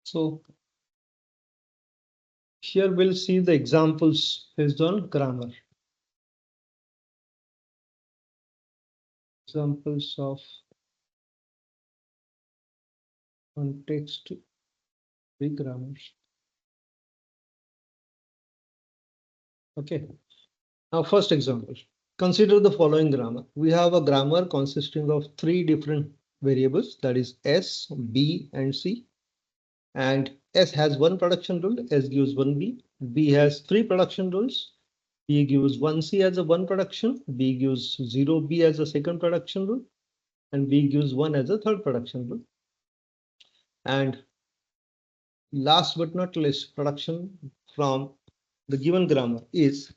So here we'll see the examples based on grammar. Examples of context free grammars. Okay. Now, first example. Consider the following grammar. We have a grammar consisting of three different variables, that is S, B, and C. And S has one production rule, S gives one B. B has three production rules. B gives one C as a one production, B gives 0B as a second production rule, and B gives one as a third production rule. And last but not least, production from the given grammar is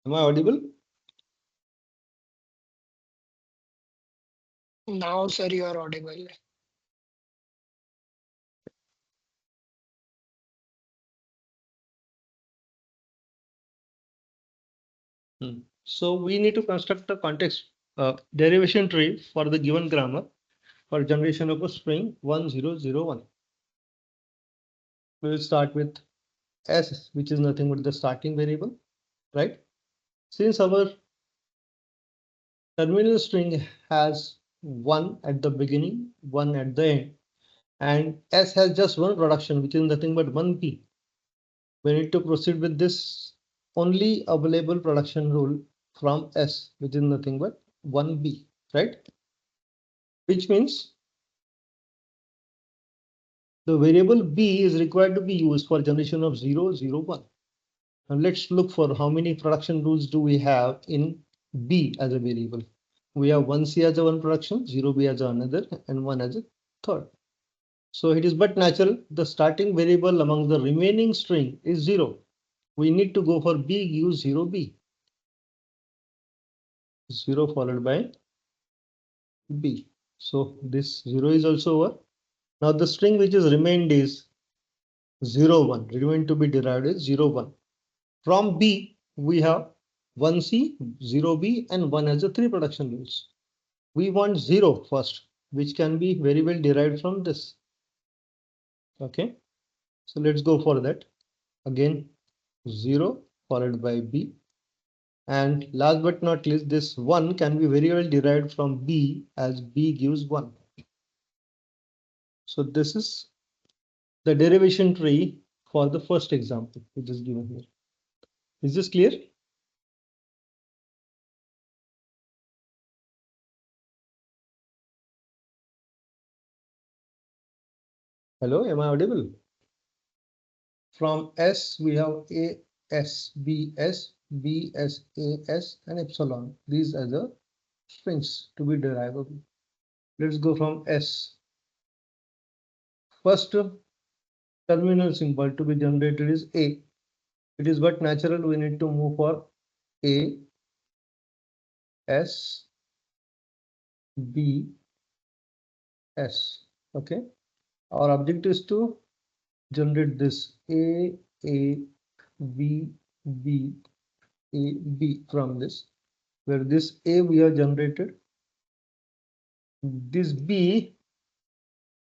am I audible? Now, sir, you are audible. So we need to construct a context derivation tree for the given grammar for generation of a string 1001. We will start with S, which is nothing but the starting variable, right? Since our terminal string has one at the beginning, one at the end, and S has just one production, which is nothing but 1p. We need to proceed with this only available production rule from S, which is nothing but 1b, right? Which means the variable b is required to be used for generation of 0, 0, 1. Now let's look for how many production rules do we have in b as a variable. We have 1c as a one production, 0b as another, and 1 as a third. So it is but natural the starting variable among the remaining string is 0. We need to go for b gives 0b. 0 followed by b. So this 0 is also over. Now the string which is remained is 0, 1. Remain to be derived is 0, 1. From B, we have 1C, 0B, and 1 as the three production rules. We want 0 first, which can be very well derived from this. Okay, so let's go for that. Again, 0 followed by B. And last but not least, this 1 can be very well derived from B as B gives 1. So this is the derivation tree for the first example, which is given here. Is this clear? Hello, am I audible? From S, we have A, S, B, S, B, S, A, S, and epsilon. These are the strings to be derivable. Let's go from S. First terminal symbol to be generated is A. It is but natural we need to move for A, S, B, S. Okay. Our objective is to generate this A, B, B, A, B from this, where this A we have generated. This B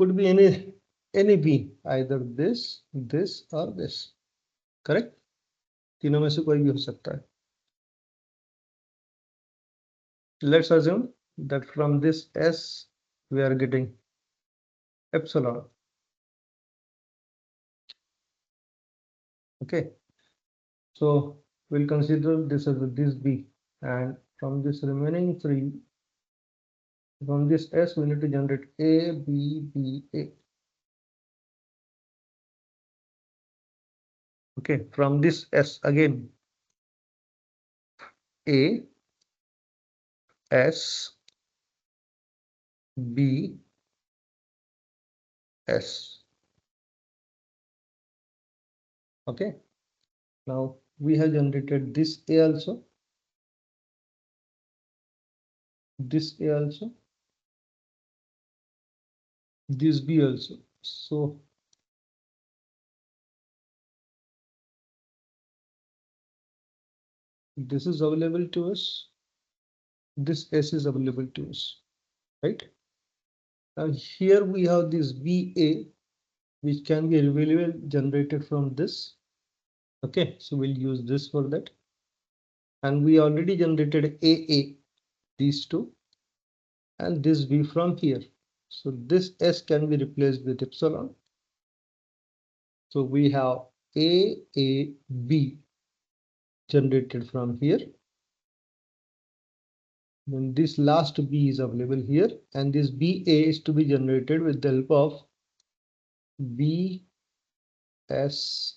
could be any B, either this, or this. Correct? तीनों में से कोई भी हो सकता है. Let's assume that from this S we are getting epsilon. Okay. So we'll consider this as this B, and from this remaining three, from this S we need to generate A, B, B, A. Okay. From this S again, A, S, B, S. Okay. Now we have generated this A also, this A also, this B also. So this is available to us. This S is available to us, right? Now here we have this BA, which can be available generated from this. Okay, so we'll use this for that. And we already generated AA, these two, and this B from here. So this S can be replaced with epsilon. So we have AAB generated from here. Then this last B is available here, and this BA is to be generated with the help of BSAS,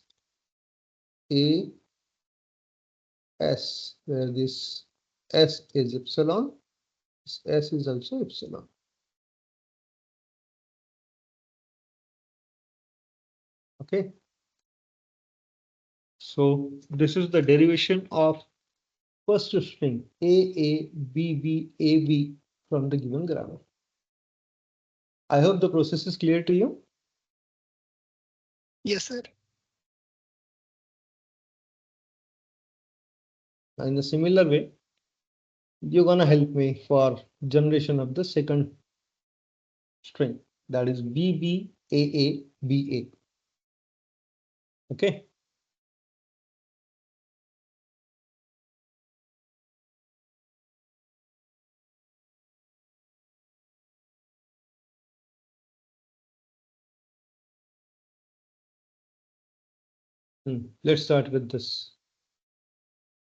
where this S is epsilon, this S is also epsilon. Okay. So this is the derivation of first string AABBAB from the given grammar. I hope the process is clear to you. Yes, sir. In a similar way, you're gonna help me for generation of the second string, that is BBAABA. Okay. Let's start with this.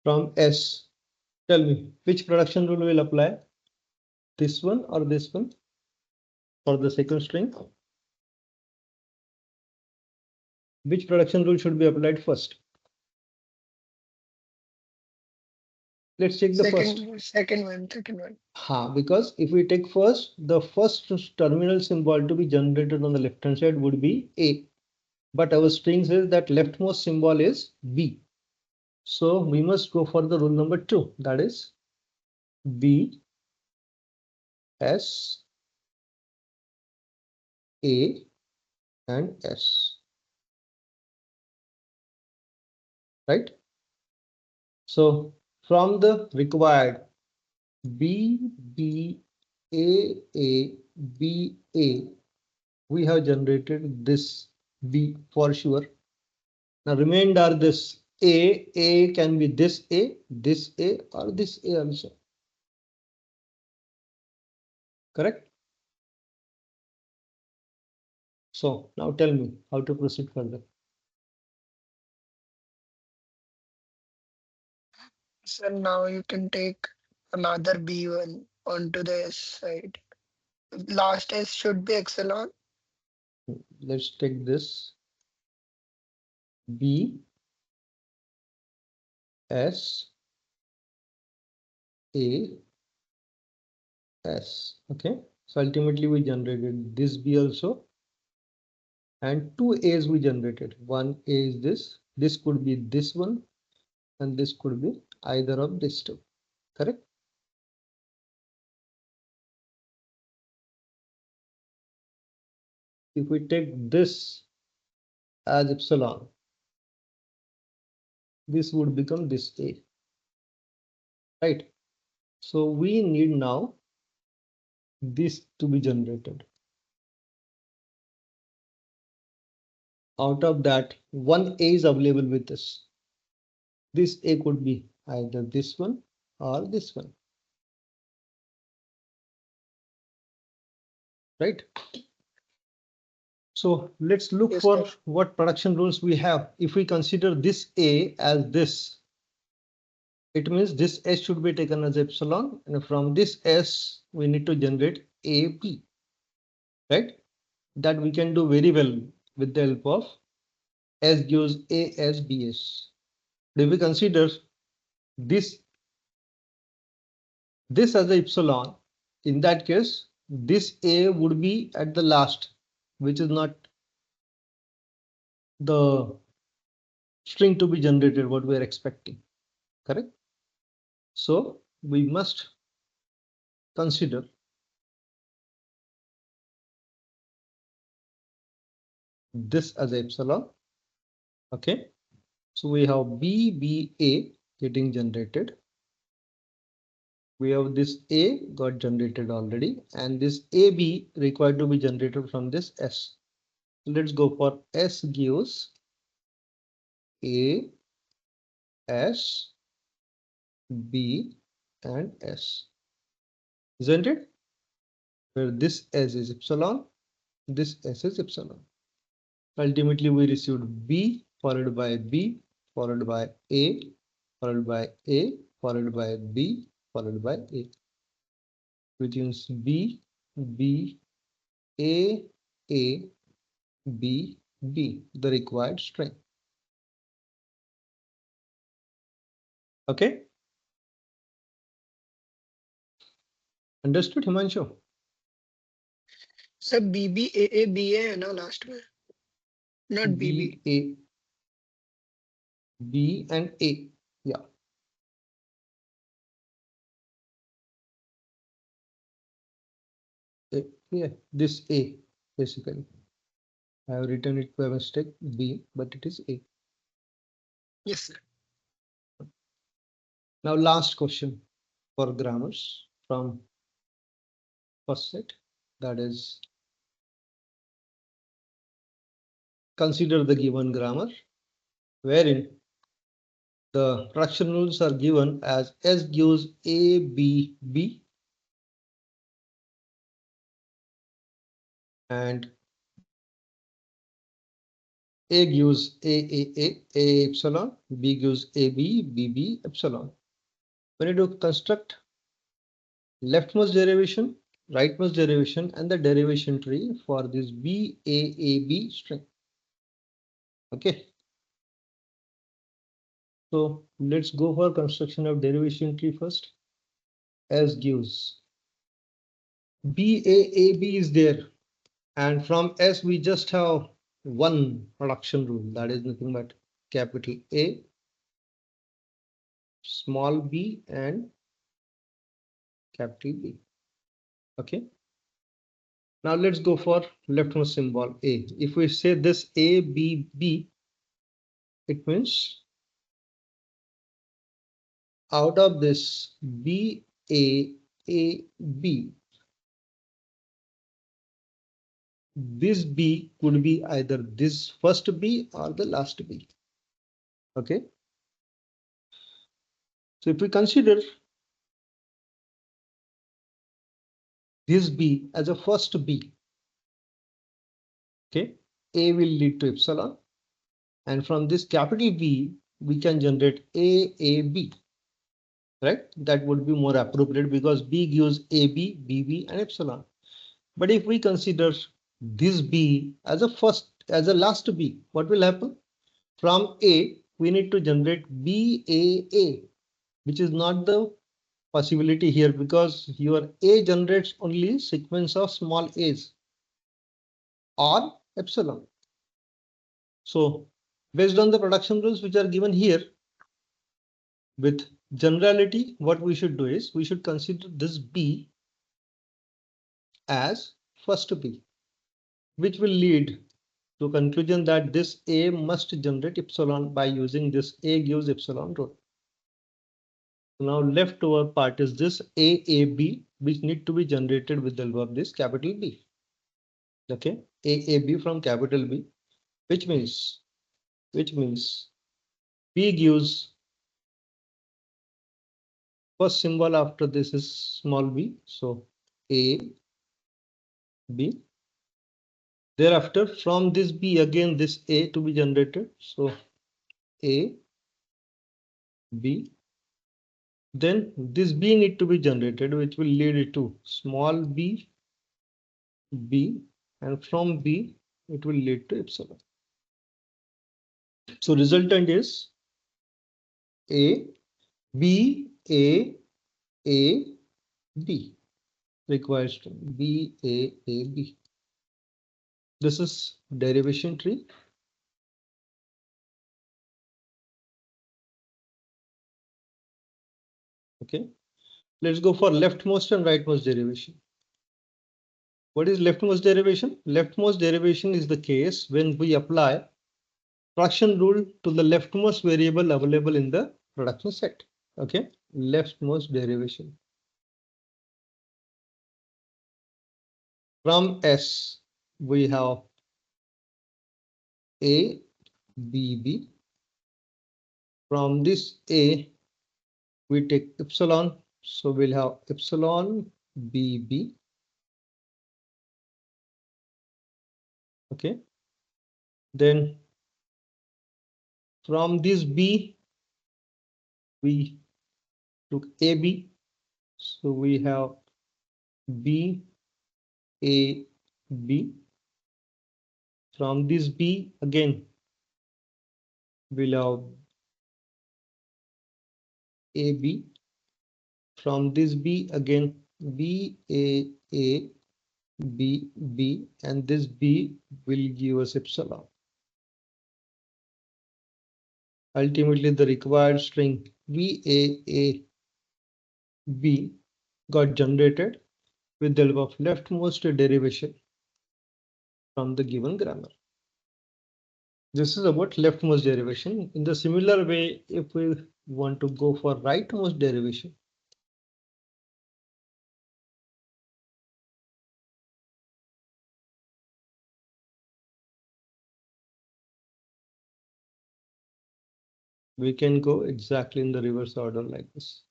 From S, tell me which production rule will apply? This one or this one for the second string? Which production rule should be applied first? Let's check the first. Second one. Because if we take first, the first terminal symbol to be generated on the left hand side would be A. But our string says that leftmost symbol is B. So we must go for the rule number 2, that is B S A and S. Right? So from the required B B A A B A, we have generated this B for sure. Now remained are this A can be this A, or this A also. Correct? So now tell me how to proceed further. So now you can take another B1 onto the S side. Last S should be epsilon. Let's take this B S A S. Okay. So ultimately we generated this B also, and two A's we generated. One A is this could be this one, and this could be either of these two. Correct? If we take this as epsilon, this would become this A. Right? So we need now this to be generated. Out of that, one A is available with us. This A could be either this one or this one. Right? So let's look Yes, for sir. what production rules we have. If we consider this A as this, it means this S should be taken as epsilon, and from this S we need to generate AB. Right? That we can do very well with the help of S gives A as BS. But if we consider this as the epsilon, in that case, this A would be at the last, which is not the string to be generated, what we are expecting. Correct? So we must consider this as epsilon. Okay, so we have BBA getting generated. We have this A got generated already, and this AB required to be generated from this S. Let's go for S gives A, S, B, and S. Isn't it? Where this S is epsilon, this S is epsilon. Ultimately, we received B followed by B followed by A followed by A followed by B followed by A, which means B, B, A, A, B, B, the required string. Okay, understood, Himanshu? Sir BBAABA है ना last में, not BB. B, A, B, and A. Yeah. Yeah, this A basically. I have written it by mistake B, but it is A. Yes sir. Now, last question for grammars from first set, that is, consider the given grammar wherein the production rules are given as S gives A, B, B, and A gives A epsilon, B gives AB, BB epsilon. When you do construct leftmost derivation, rightmost derivation, and the derivation tree for this BAAB string. Okay. So let's go for construction of derivation tree first. S gives BAAB is there, and from S we just have one production rule, that is nothing but capital A, small b, and capital B. Okay. Now let's go for leftmost symbol A. If we say this A, B, B, it means out of this B, A, B, this B could be either this first B or the last B. Okay. So if we consider this B as a first B, okay, A will lead to epsilon, and from this capital B we can generate AAB, right? That would be more appropriate because B gives AB, BB, and epsilon. But if we consider this B as a last B, what will happen? From A, we need to generate BAA, which is not the possibility here because your A generates only sequence of small a's or epsilon. So based on the production rules which are given here, with generality, what we should do is we should consider this B as first B, which will lead to conclusion that this A must generate epsilon by using this A gives epsilon rule. Now left over part is this AAB, which need to be generated with the help of this capital B. Okay, AAB from capital B, which means B gives first symbol after this is small b, so A, B. Thereafter from this B again this A to be generated, so A, B. Then this B need to be generated, which will lead to small b, B, and from B it will lead to epsilon. So resultant is A, B, A, B. Requires B, A, B. This is derivation tree. Okay. Let's go for leftmost and rightmost derivation. What is leftmost derivation? Leftmost derivation is the case when we apply fraction rule to the leftmost variable available in the production set. Okay, leftmost derivation. From S, we have A, B, B. From this A, we take epsilon. So we'll have epsilon B, B. Okay. Then from this B, we took AB. So we have B, A, B. From this B, again, we'll have AB. From this B, again, B, A, B, B, and this B will give us epsilon. Ultimately, the required string VAA B got generated with the help of leftmost derivation from the given grammar. This is about leftmost derivation. In the similar way, if we want to go for rightmost derivation, we can go exactly in the reverse order like this.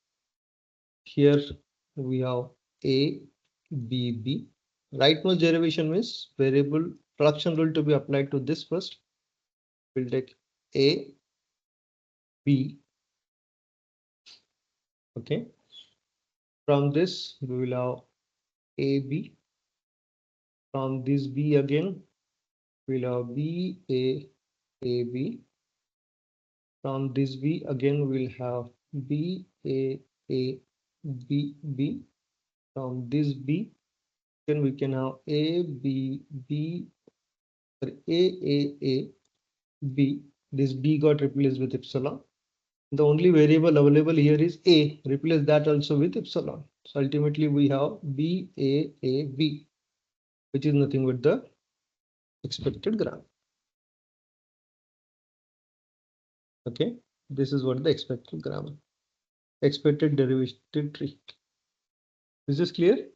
Here we have A, B, B. Rightmost derivation means variable fraction rule to be applied to this first. We'll take A, B. Okay. From this, we will have AB. From this B again, we'll have B, A, AB. From this B again, we'll have B, A, B, B. From this B, then we can have A, B, B, A, B. This B got replaced with epsilon. The only variable available here is A. Replace that also with epsilon. So ultimately we have B, A, B, which is nothing but the expected grammar. Okay, this is what the expected grammar, expected derivative tree. Is this clear?